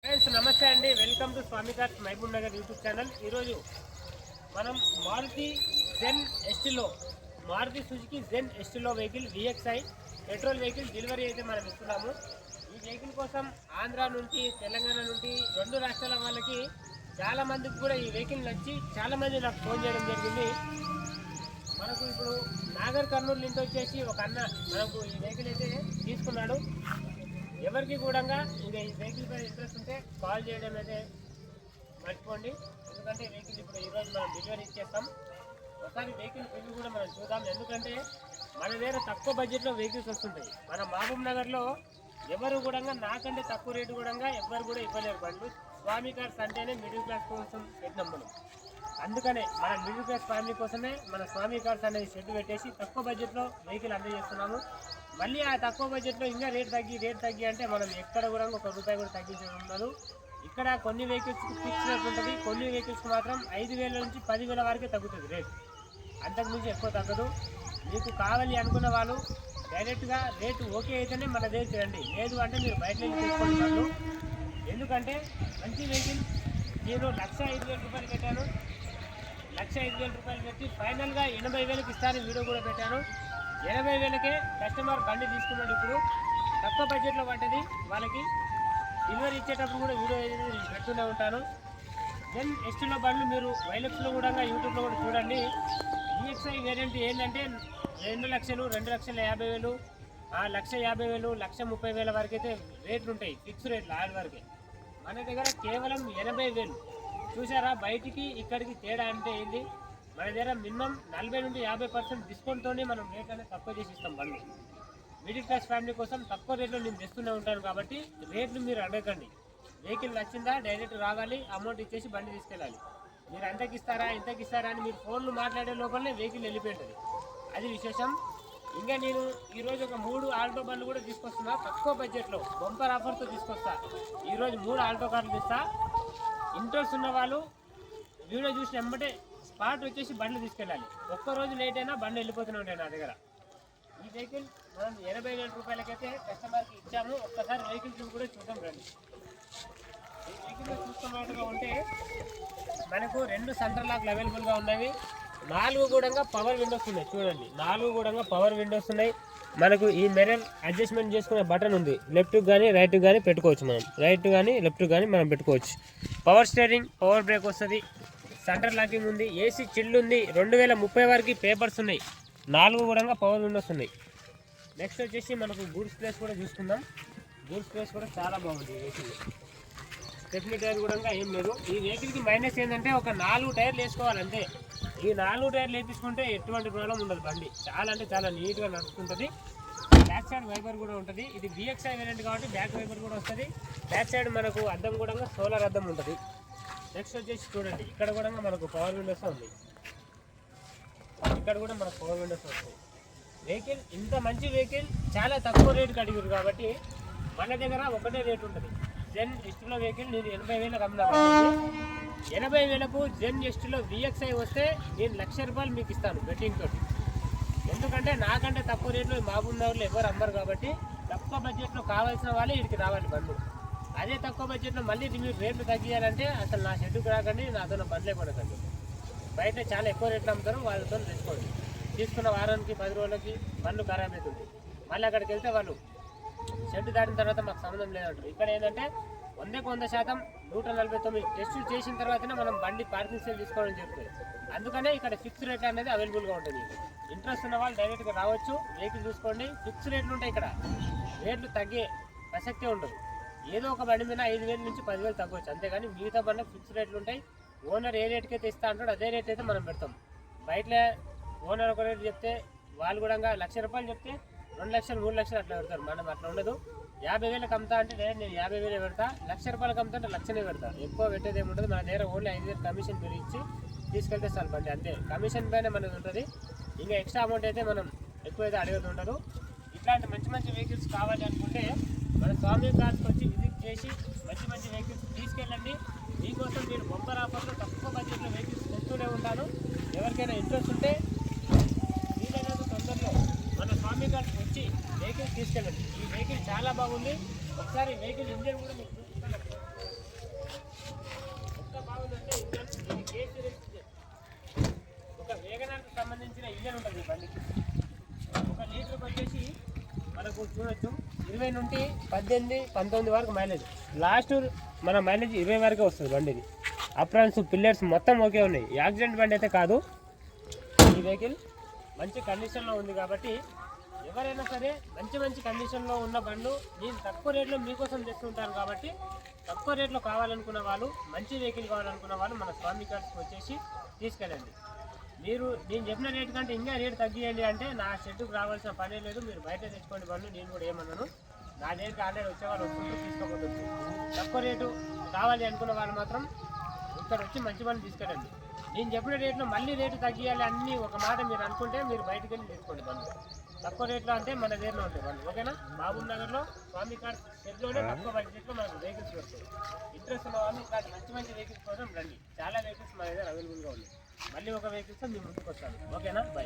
Friends నమస్తే అండి, welcome to Swami cars Mahabub Nagar YouTube channel. ఈరోజు మనం Maruti Suzuki Zen Estilo vehicle VXi petrol vehicle delivery అయితే మనం ఇస్తున్నాము. ఈ వెహికల్ కోసం ఆంధ్ర నుంచి తెలంగాణ నుండి రెండు రాష్ట్రాల వాళ్ళకి చాలా మందికి కూడా ఈ వెహికల్ నచ్చి చాలా మంది నాకు ఫోన్ చేయడం జరిగింది. మనకు ఇప్పుడు నాగర్ కర్నూలు నుంచి వచ్చేసి ఒక అన్న మనకు ఈ వెహికల్ అయితే తీసుకున్నాడు. ఎవరికి కూడా ఇంకా ఈ వెహికల్ పై ఇంట్రెస్ట్ ఉంటే కాల్ చేయడం అయితే మర్చిపోండి. ఎందుకంటే వెహికల్ ఇప్పుడు ఈరోజు మనం డెలివరీ ఇచ్చేస్తాం. ఒకసారి వెహికల్ రివ్యూ కూడా మనం చూద్దాం. ఎందుకంటే మన దగ్గర తక్కువ బడ్జెట్లో వెహికల్స్ వస్తుంటాయి. మన మహబూబ్ నగర్లో ఎవరు కూడా నాకంటే తక్కువ రేటు కూడా ఎవరు కూడా ఇవ్వలేరు బండ్లు. స్వామి కార్స్ అంటేనే మిడిల్ క్లాస్ కోసం పెట్టినాం మనం. అందుకనే మన మిడిల్ క్లాస్ ఫ్యామిలీ కోసమే మన స్వామి కార్స్ అనేది షెడ్ పెట్టేసి తక్కువ బడ్జెట్లో వెహికల్ అందజేస్తున్నాము. మళ్ళీ ఆ తక్కువ బడ్జెట్లో ఇంకా రేట్ తగ్గి అంటే మనం ఎక్కడ కూడా ₹1 కూడా తగ్గించడం ఉండదు. ఇక్కడ కొన్ని వెహికల్స్కి ఫిక్స్ రేట్ ఉంటుంది, కొన్ని వెహికల్స్కి మాత్రం 5,000 నుంచి 10,000 వరకే తగ్గుతుంది రేట్. అంతకుమించి ఎక్కువ తగ్గదు. మీకు కావాలి అనుకున్న వాళ్ళు డైరెక్ట్గా రేటు ఓకే అయితేనే మన దగ్గరికి రండి. లేదు అంటే మీరు బయట వెళ్ళి తీసుకోండి వాళ్ళు. ఎందుకంటే మంచి వెహికల్ నేను ₹1,05,000 పెట్టాను. ₹1,05,000 పెట్టి ఫైనల్గా 80,000కి ఇస్తాను. వీడియో కూడా పెట్టాను. 80,000కే కస్టమర్ బండి తీసుకున్నాడు. ఇప్పుడు తక్కువ బడ్జెట్లో పడ్డది. వాళ్ళకి డెలివరీ ఇచ్చేటప్పుడు కూడా వీడియో పెడుతూనే ఉంటాను. దెన్ ఎస్టీలో బండ్లు మీరు వైలెక్స్లో కూడా యూట్యూబ్లో కూడా చూడండి. VXi వేరియంట్ ఏంటంటే 2,00,000, 2,50,000, 1,50,000, 1,30,000 వరకు అయితే రేట్లు ఉంటాయి. ఫిక్స్ రేట్లు ఆడి వరకే. మన దగ్గర కేవలం 80,000. చూసారా బయటికి ఇక్కడికి తేడా అంటే ఏంటి? మన దగ్గర మినిమం 40 నుండి 50% డిస్కౌంట్తోనే మనం రేట్ అనేది తక్కువ చేసి ఇస్తాం బండ్లు. మిడిల్ క్లాస్ ఫ్యామిలీ కోసం తక్కువ రేట్లో నేను తెస్తూనే ఉంటాను. కాబట్టి రేట్లు మీరు అడగండి. వెహికల్ నచ్చిందా డైరెక్ట్ రావాలి, అమౌంట్ ఇచ్చేసి బండి తీసుకెళ్ళాలి. మీరు ఇంతకి ఇస్తారా అని మీరు ఫోన్లు మాట్లాడే లోపలనే వెహికల్ వెళ్ళిపోయింటుంది. అది విశేషం. ఇంకా నేను ఈరోజు ఒక 3 ఆల్టో బండ్లు కూడా తీసుకొస్తున్నా. తక్కువ బడ్జెట్లో బంపర్ ఆఫర్తో తీసుకొస్తా. ఈరోజు 3 ఆల్టో కార్లు తీస్తా. ఇంట్రెస్ట్ ఉన్న వాళ్ళు వీడియో చూసి వెంబటే స్పాట్ వచ్చేసి బండ్లు తీసుకెళ్ళాలి. ఒక్కరోజు లేట్ అయినా బండ్లు వెళ్ళిపోతూనే ఉంటాయి నా దగ్గర. ఈ వెహికల్ మనం ₹80,000 కస్టమర్కి ఇచ్చాము. ఒక్కసారి వెహికల్ కూడా చూద్దాం రండి. ఈ వెహికల్ చూస్తున్నట్టుగా ఉంటే మనకు 2 సెంటర్ లాక్లు అవైలబుల్గా ఉన్నవి. 4 కూడా పవర్ విండోస్ ఉన్నాయి. చూడండి 4 కూడా పవర్ విండోస్ ఉన్నాయి. మనకు ఈ మిర్రర్ అడ్జస్ట్మెంట్ చేసుకునే బటన్ ఉంది. లెఫ్ట్కి కానీ రైట్కి కానీ పెట్టుకోవచ్చు. మనం రైట్ కానీ లెఫ్ట్ కానీ మనం పెట్టుకోవచ్చు. పవర్ స్టీరింగ్, పవర్ బ్రేక్ వస్తుంది. సెంటర్ లాకింగ్ ఉంది. ఏసీ చిల్లు ఉంది. 2030 వరకు పేపర్స్ ఉన్నాయి. 4 కూడా పవర్ విండోస్ ఉన్నాయి. నెక్స్ట్ వచ్చేసి మనకు గూడ్స్ ప్లేస్ కూడా చూసుకుందాం. గూడ్స్ ప్లేస్ కూడా చాలా బాగుంది ఈ వెహికల్. స్టెప్నీ టైర్ కూడా ఏం లేదు. ఈ వెహికల్కి మైనస్ ఏంటంటే ఒక 4 టైర్లు వేసుకోవాలంటే. ఈ 4 టైర్లు వేపించుకుంటే ఎటువంటి ప్రాబ్లం ఉండదు. బండి చాలా అంటే చాలా నీట్గా నడుస్తుంటుంది. బ్యాక్ సైడ్ వైపర్ కూడా ఉంటుంది. ఇది VXi వేరియంట్ కాబట్టి బ్యాక్ వైపర్ కూడా వస్తుంది. బ్యాక్ సైడ్ మనకు అద్దం కూడా సోలార్ అద్దం ఉంటుంది. నెక్స్ట్ వచ్చేసి చూడండి ఇక్కడ కూడా మనకు పవర్ విండోస్ ఉంది. ఇక్కడ కూడా మనకు పవర్ విండోస్ వస్తాయి. వెహికల్ ఇంత మంచి వెహికల్ చాలా తక్కువ రేటుకి అడిగారు కాబట్టి మన దగ్గర ఒకటే రేట్ ఉంటుంది. జెన్ ఎస్టీలో వెహికల్ నేను 80,000కి అమ్మినా. 80,000కు జెన్ ఎస్టీలో VXi వస్తే నేను ₹1,00,000 మీకు ఇస్తాను బెట్టింగ్ తోటి. ఎందుకంటే నాకంటే తక్కువ రేట్లో మహబూబ్ నగర్లో ఎవరు అమ్మరు కాబట్టి తక్కువ బడ్జెట్లో కావాల్సిన వాళ్ళే ఇక్కడికి రావాలి బండ్లు. అదే తక్కువ బడ్జెట్లో మళ్ళీ మీరు రేట్లు తగ్గియాలంటే అసలు నా షెడ్డుకు రాకండి, నాతో బండ్లే పడకండి. బయట చాలా ఎక్కువ రేట్లు అమ్ముతారు, వాళ్ళతో తెచ్చుకోండి. తీసుకున్న వారానికి 10 రోజులకి బండ్లు ఖరాబ్ అవుతుంది. మళ్ళీ అక్కడికి వెళ్తే వాళ్ళు షెడ్ దాటిన తర్వాత మాకు సంబంధం లేదంటారు. ఇక్కడ ఏంటంటే 100% 149 టెస్ట్ చేసిన తర్వాతనే మనం బండి పార్కింగ్ సేల్ తీసుకోవడం జరుగుతుంది. అందుకనే ఇక్కడ ఫిక్స్ రేట్ అనేది అవైలబుల్గా ఉంటుంది. ఇంట్రెస్ట్ ఉన్న వాళ్ళు డైరెక్ట్గా రావచ్చు, వెహికల్ చూసుకోండి. ఫిక్స్ రేట్లు ఉంటాయి ఇక్కడ. రేట్లు తగ్గే ప్రసక్తే ఉండదు. ఏదో ఒక బండి మీద 5,000 నుంచి 10,000 తగ్గవచ్చు. అంతేగాని మిగతా బండ్లకు ఫిక్స్ రేట్లు ఉంటాయి. ఓనర్ ఏ రేట్కి అయితే ఇస్తా అంటాడో అదే రేట్ అయితే మనం పెడతాం. బయట ఓనర్ ఒక రేటు చెప్తే వాళ్ళు కూడా ₹1,00,000 చెప్తే 2,00,000, 3,00,000 అట్లా పెడతారు. మనం అట్లా ఉండదు. 50,000కి అమ్ముతా అంటే నేను 50,000 పెడతా. ₹1,00,000 అమ్ముతా అంటే 1,00,000 పెడతా. ఎక్కువ పెట్టేది ఏమి ఉండదు. మన దగ్గర ఓన్లీ 5,000 కమిషన్ మీరు ఇచ్చి తీసుకెళ్తే చాలు బండి. అంతే, కమిషన్ పైన మనది ఉంటుంది. ఇంకా ఎక్స్ట్రా అమౌంట్ అయితే మనం ఎక్కువ అయితే అడగదు ఉండదు. ఇట్లాంటి మంచి మంచి వెహికల్స్ కావాలి అనుకుంటే మన స్వామి కార్స్కి వచ్చి విజిట్ చేసి మంచి వెహికల్స్ తీసుకెళ్ళండి. మీకోసం నేను బంపర్ ఆఫర్లో తక్కువ బడ్జెట్లో వెహికల్స్ తెస్తూనే ఉంటాను. ఎవరికైనా ఇంట్రెస్ట్ ఉంటే వీలైనంత తొందరలో మన స్వామి కార్స్కి వచ్చి వెహికల్ తీసుకెళ్ళండి. ఈ వెహికల్ చాలా బాగుంది. ఒకసారి వెహికల్ ఇంజన్ కూడా మీకు చూపిస్తాను. 20 నుండి 18, 19 వరకు మైలేజ్. లాస్ట్ మన మైలేజ్ 20 వరకే వస్తుంది బండిది. అప్రాన్స్ పిల్లర్స్ మొత్తం ఓకే ఉన్నాయి. యాక్సిడెంట్ బండి అయితే కాదు. ఈ వెహికల్ మంచి కండిషన్లో ఉంది కాబట్టి ఎవరైనా సరే మంచి కండిషన్లో ఉన్న బండ్లు నేను తక్కువ రేట్లో మీకోసం తెస్తుంటాను కాబట్టి తక్కువ రేట్లో కావాలనుకున్న వాళ్ళు, మంచి వెహికల్ కావాలనుకున్న వాళ్ళు మన స్వామి కార్స్కి వచ్చేసి తీసుకెళ్ళండి. మీరు నేను చెప్పిన రేటు కంటే ఇంకా రేటు తగ్గియండి అంటే నా షెడ్కి రావాల్సిన పనే లేదు. మీరు బయట తెచ్చుకోండి బండ్లు, నేను కూడా ఏమన్నాను. నా రేటుకి ఆల్రెడీ వచ్చేవాళ్ళు వస్తుంటే తీసుకోకపోతుంది. తక్కువ రేటు కావాలి అనుకున్న వాళ్ళు మాత్రం ఇక్కడ వచ్చి మంచి బండ్లు తీసుకెళ్ళండి. నేను చెప్పిన రేట్లో మళ్ళీ రేటు తగ్గియాలి అన్నీ ఒక మాట మీరు అనుకుంటే మీరు బయటకు వెళ్ళి తీసుకోండి బండ్లు. తక్కువ రేట్లో అంటే మన దగ్గరలో ఉంటాయి బండ్లు. ఓకేనా? మహబూబ్ నగర్లో స్వామి కార్స్ షెడ్లోనే తక్కువ బడ్జెట్లో మనకు వెహికల్స్ వస్తాయి. ఇంట్రెస్ట్ ఉన్న వాళ్ళు ఇట్లాంటి మంచి వెహికల్స్ కోసం రండి. చాలా వెహికల్స్ మన దగ్గర అవైలబుల్గా ఉన్నాయి. మళ్ళీ ఒక వెహికల్స్ మీ ముందుకు వస్తాను. ఓకేనా? బై.